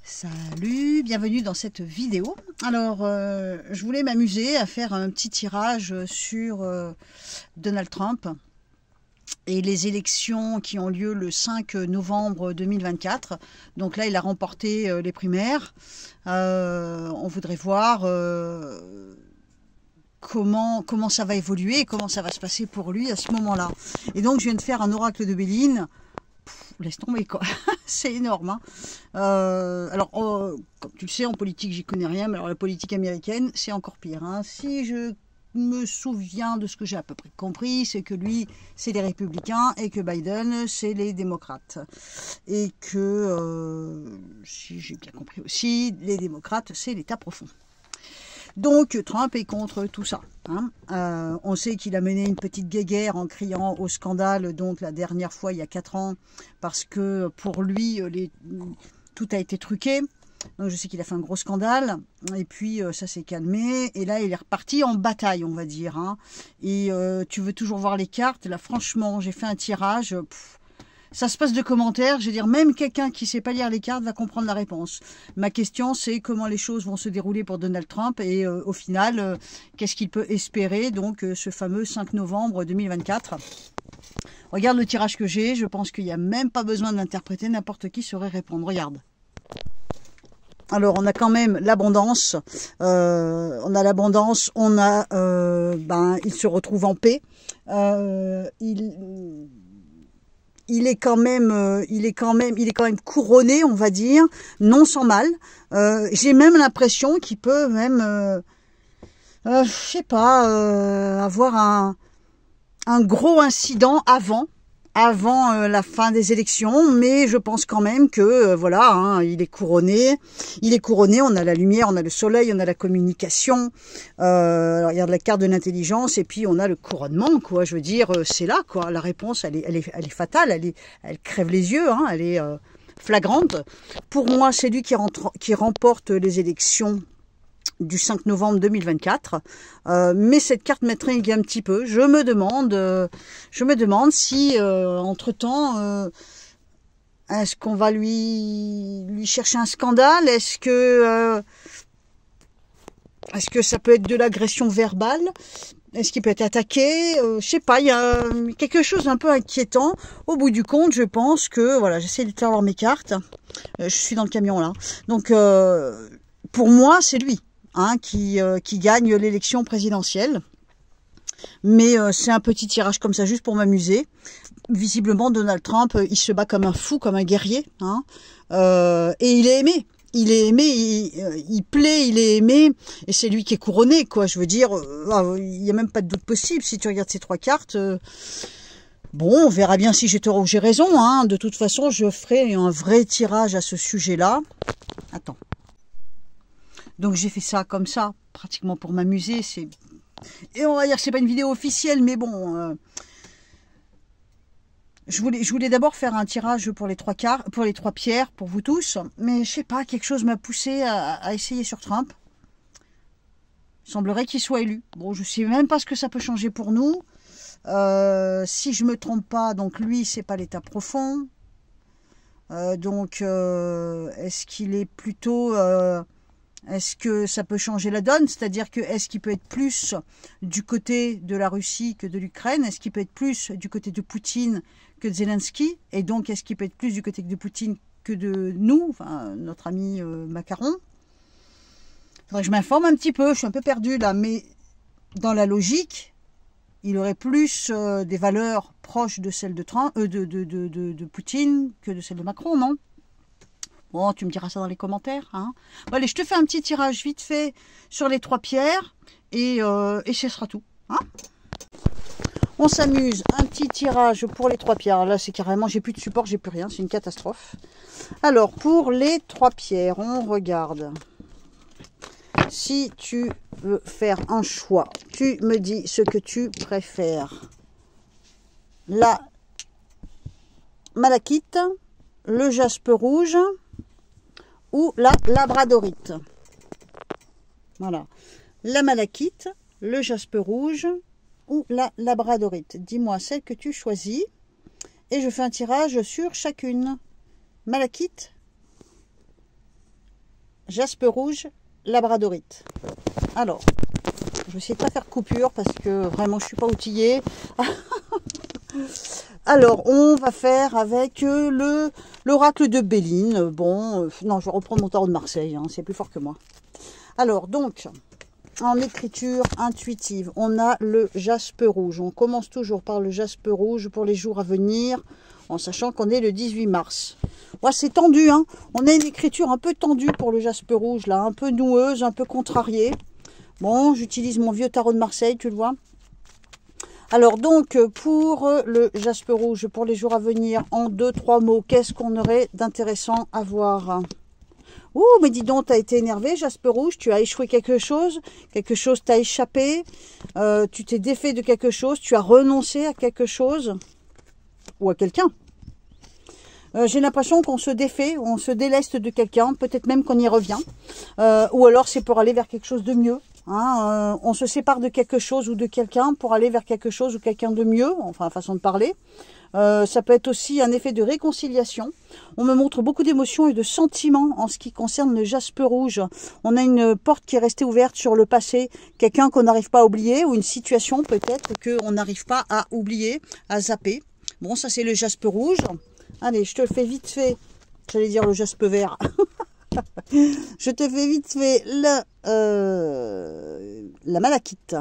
Salut, bienvenue dans cette vidéo. Alors, je voulais m'amuser à faire un petit tirage sur Donald Trump et les élections qui ont lieu le 5 novembre 2024. Donc là, il a remporté les primaires. On voudrait voir comment ça va évoluer et comment ça va se passer pour lui à ce moment-là. Et donc, je viens de faire un oracle de Béline. Laisse tomber quoi, c'est énorme. Hein. Comme tu le sais, en politique, j'y connais rien, mais alors la politique américaine, c'est encore pire. Hein. Si je me souviens de ce que j'ai à peu près compris, c'est que lui, c'est les républicains et que Biden, c'est les démocrates. Et que, si j'ai bien compris aussi, les démocrates, c'est l'État profond. Donc Trump est contre tout ça. Hein. On sait qu'il a mené une petite guéguerre en criant au scandale, donc la dernière fois il y a 4 ans, parce que pour lui tout a été truqué. Donc je sais qu'il a fait un gros scandale, et puis ça s'est calmé, et là il est reparti en bataille, on va dire. Hein. Et tu veux toujours voir les cartes, là franchement j'ai fait un tirage... Ça se passe de commentaires, je veux dire, même quelqu'un qui ne sait pas lire les cartes va comprendre la réponse. Ma question, c'est comment les choses vont se dérouler pour Donald Trump et au final, qu'est-ce qu'il peut espérer, donc ce fameux 5 novembre 2024. Regarde le tirage que j'ai, je pense qu'il n'y a même pas besoin d'interpréter, n'importe qui saurait répondre. Regarde. Alors, on a quand même l'abondance, il se retrouve en paix, il est quand même couronné, on va dire, non sans mal. J'ai même l'impression qu'il peut même, je sais pas, avoir un gros incident avant la fin des élections, mais je pense quand même que voilà, hein, il est couronné, on a la lumière, on a le soleil, on a la communication, alors, regarde la carte de l'intelligence, et puis on a le couronnement, quoi, je veux dire, c'est là, quoi, la réponse, elle est fatale, elle crève les yeux, hein, elle est flagrante. Pour moi, c'est lui qui remporte les élections du 5 novembre 2024, mais cette carte m'intrigue un petit peu. Je me demande si entre-temps, est-ce qu'on va lui chercher un scandale? Est-ce que ça peut être de l'agression verbale? Est-ce qu'il peut être attaqué? Je sais pas, il y a quelque chose d'un peu inquiétant. Au bout du compte, je pense que, voilà, j'essaie de faire voir mes cartes. Je suis dans le camion là. Donc, pour moi, c'est lui. Hein, qui gagne l'élection présidentielle. Mais c'est un petit tirage comme ça, juste pour m'amuser. Visiblement, Donald Trump, il se bat comme un fou, comme un guerrier. Hein, et il est aimé. Il est aimé, il plaît, il est aimé. Et c'est lui qui est couronné, quoi. Je veux dire, il n'y a même pas de doute possible. Si tu regardes ces 3 cartes... bon, on verra bien si j'ai tort ou j'ai raison. Hein. De toute façon, je ferai un vrai tirage à ce sujet-là. Attends. Donc j'ai fait ça comme ça, pratiquement pour m'amuser. Et on va dire que c'est pas une vidéo officielle, mais bon. Je voulais d'abord faire un tirage pour les 3 pierres, pour vous tous. Mais je sais pas, quelque chose m'a poussé à essayer sur Trump. Il semblerait qu'il soit élu. Bon, je sais même pas ce que ça peut changer pour nous. Si je me trompe pas, donc lui, c'est pas l'État profond. Est-ce qu'il est plutôt... est-ce que ça peut changer la donne? C'est-à-dire que est-ce qu'il peut être plus du côté de la Russie que de l'Ukraine? Est-ce qu'il peut être plus du côté de Poutine que de Zelensky? Et donc, est-ce qu'il peut être plus du côté de Poutine que de nous, enfin, notre ami Macron? Il faudrait que je m'informe un petit peu, je suis un peu perdue là, mais dans la logique, il aurait plus des valeurs proches de celles de Poutine que de celles de Macron, non? Bon, tu me diras ça dans les commentaires. Hein. Bon, allez, je te fais un petit tirage vite fait sur les 3 pierres et ce sera tout. Hein. On s'amuse. Un petit tirage pour les 3 pierres. Là, c'est carrément, j'ai plus de support, j'ai plus rien. C'est une catastrophe. Alors, pour les 3 pierres, on regarde. Si tu veux faire un choix, tu me dis ce que tu préfères. La malachite, le jaspe rouge ou la labradorite. Voilà. La malachite, le jaspe rouge ou la labradorite. Dis-moi celle que tu choisis et je fais un tirage sur chacune. Malachite, jaspe rouge, labradorite. Alors, je vais essayer de pas faire coupure parce que vraiment je suis pas outillée. Alors, on va faire avec l'oracle de Béline. Bon, non, je vais reprendre mon tarot de Marseille, hein, c'est plus fort que moi. Alors, donc, en écriture intuitive, on a le jaspe rouge. On commence toujours par le jaspe rouge pour les jours à venir, en sachant qu'on est le 18 mars. Ouais, c'est tendu, hein. On a une écriture un peu tendue pour le jaspe rouge, là, un peu noueuse, un peu contrariée. Bon, j'utilise mon vieux tarot de Marseille, tu le vois. Alors donc, pour le jaspe rouge, pour les jours à venir, en 2-3 mots, qu'est-ce qu'on aurait d'intéressant à voir? Ouh, mais dis donc, t'as été énervé, jaspe rouge, tu as échoué quelque chose t'a échappé, tu t'es défait de quelque chose, tu as renoncé à quelque chose, ou à quelqu'un. J'ai l'impression qu'on se défait, on se déleste de quelqu'un, peut-être même qu'on y revient, ou alors c'est pour aller vers quelque chose de mieux. Hein, on se sépare de quelque chose ou de quelqu'un pour aller vers quelque chose ou quelqu'un de mieux, enfin façon de parler. Ça peut être aussi un effet de réconciliation. On me montre beaucoup d'émotions et de sentiments en ce qui concerne le jaspe rouge. On a une porte qui est restée ouverte sur le passé, quelqu'un qu'on n'arrive pas à oublier, ou une situation peut-être qu'on n'arrive pas à oublier, à zapper. Bon, ça c'est le jaspe rouge. Allez, je te le fais vite fait. J'allais dire le jaspe vert. Je te fais vite fait la malachite.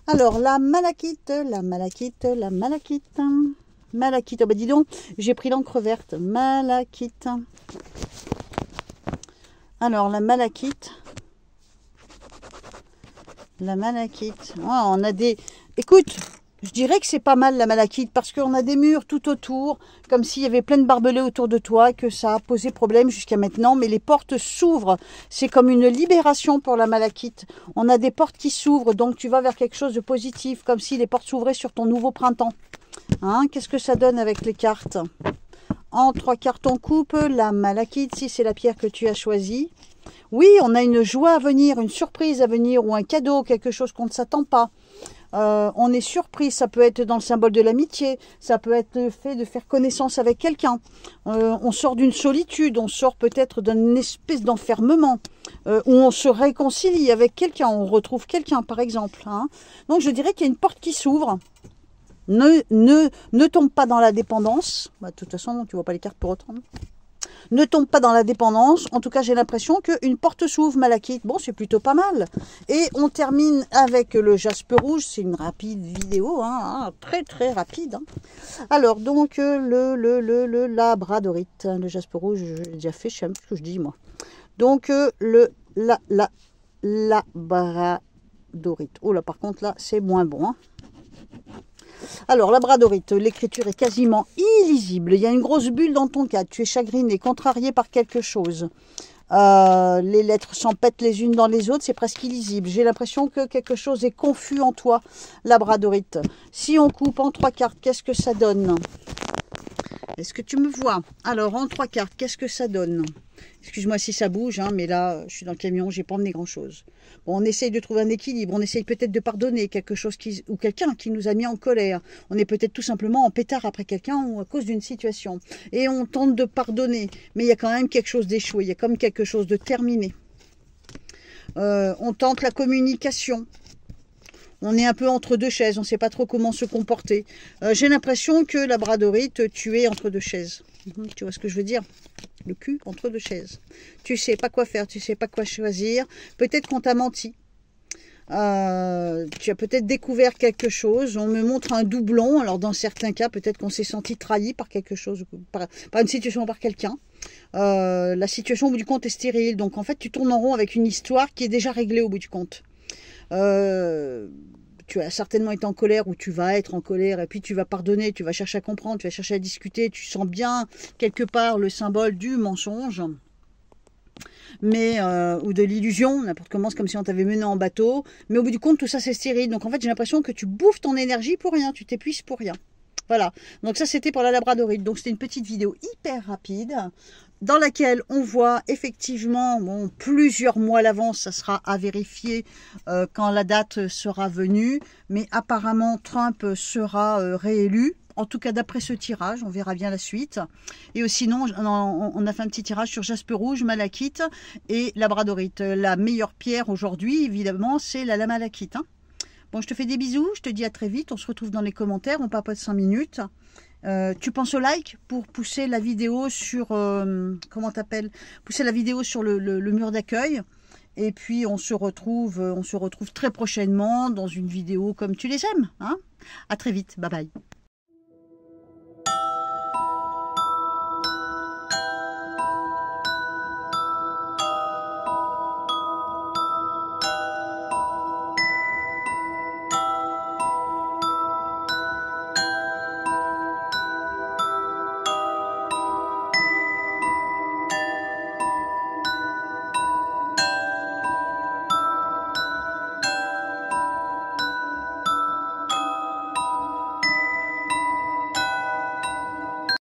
Alors, la malachite. Malachite, oh bah dis donc, j'ai pris l'encre verte. Malachite. Alors, la malachite. Oh, on a des... Écoute, je dirais que c'est pas mal la malachite parce qu'on a des murs tout autour, comme s'il y avait plein de barbelés autour de toi, que ça a posé problème jusqu'à maintenant, mais les portes s'ouvrent. C'est comme une libération pour la malachite. On a des portes qui s'ouvrent, donc tu vas vers quelque chose de positif, comme si les portes s'ouvraient sur ton nouveau printemps. Hein, qu'est-ce que ça donne avec les cartes? En 3 cartes, on coupe la malachite, si c'est la pierre que tu as choisie. Oui, on a une joie à venir, une surprise à venir, ou un cadeau, quelque chose qu'on ne s'attend pas. On est surpris, ça peut être dans le symbole de l'amitié, ça peut être le fait de faire connaissance avec quelqu'un. On sort d'une solitude, on sort peut-être d'une espèce d'enfermement, où on se réconcilie avec quelqu'un, on retrouve quelqu'un par exemple. Hein. Donc je dirais qu'il y a une porte qui s'ouvre. Ne tombe pas dans la dépendance. Bah, de toute façon, tu vois pas les cartes pour autant. Ne tombe pas dans la dépendance. En tout cas, j'ai l'impression qu'une porte s'ouvre, malachite. Bon, c'est plutôt pas mal. Et on termine avec le jaspe rouge. C'est une rapide vidéo, hein, très très rapide. Hein. Alors, donc, le labradorite. Le jaspe rouge, je l'ai déjà fait, je sais même plus ce que je dis, moi. Donc, labradorite. Oh là, par contre, là, c'est moins bon, hein. Alors, labradorite, l'écriture est quasiment illisible. Il y a une grosse bulle dans ton cadre. Tu es chagriné, contrarié par quelque chose. Les lettres s'empêtent les unes dans les autres. C'est presque illisible. J'ai l'impression que quelque chose est confus en toi, labradorite. Si on coupe en 3 cartes, qu'est-ce que ça donne? Est-ce que tu me vois? Alors, en 3 cartes, qu'est-ce que ça donne? Excuse-moi si ça bouge, hein, mais là, je suis dans le camion, j'ai pas emmené grand-chose. Bon, on essaye de trouver un équilibre, on essaye peut-être de pardonner quelque chose ou quelqu'un qui nous a mis en colère. On est peut-être tout simplement en pétard après quelqu'un ou à cause d'une situation. Et on tente de pardonner, mais il y a quand même quelque chose d'échoué, il y a comme quelque chose de terminé. On tente la communication. On est un peu entre deux chaises, on ne sait pas trop comment se comporter. J'ai l'impression que labradorite, tu es entre deux chaises. Tu vois ce que je veux dire? Le cul entre deux chaises. Tu sais pas quoi faire, tu sais pas quoi choisir. Peut-être qu'on t'a menti. Tu as peut-être découvert quelque chose. On me montre un doublon. Alors dans certains cas, peut-être qu'on s'est senti trahi par quelque chose, par une situation, par quelqu'un. La situation au bout du compte est stérile. Donc en fait, tu tournes en rond avec une histoire qui est déjà réglée au bout du compte. Tu as certainement été en colère ou tu vas être en colère et puis tu vas pardonner, tu vas chercher à comprendre, tu vas chercher à discuter, tu sens bien quelque part le symbole du mensonge mais ou de l'illusion, n'importe comment, c'est comme si on t'avait mené en bateau, mais au bout du compte tout ça c'est stérile, donc en fait j'ai l'impression que tu bouffes ton énergie pour rien, tu t'épuises pour rien. Voilà, donc ça c'était pour la labradorite, donc c'était une petite vidéo hyper rapide dans laquelle on voit effectivement, bon, plusieurs mois à l'avance, ça sera à vérifier quand la date sera venue, mais apparemment Trump sera réélu En tout cas, d'après ce tirage, on verra bien la suite. Et sinon, on a fait un petit tirage sur jaspe rouge, malachite et labradorite. La meilleure pierre aujourd'hui, évidemment, c'est la malachite. Hein. Bon, je te fais des bisous, je te dis à très vite. On se retrouve dans les commentaires, on papote 5 minutes. Tu penses au like pour pousser la vidéo sur... comment t'appelles? Pousser la vidéo sur le mur d'accueil. Et puis, on se retrouve très prochainement dans une vidéo comme tu les aimes. Hein. À très vite, bye bye.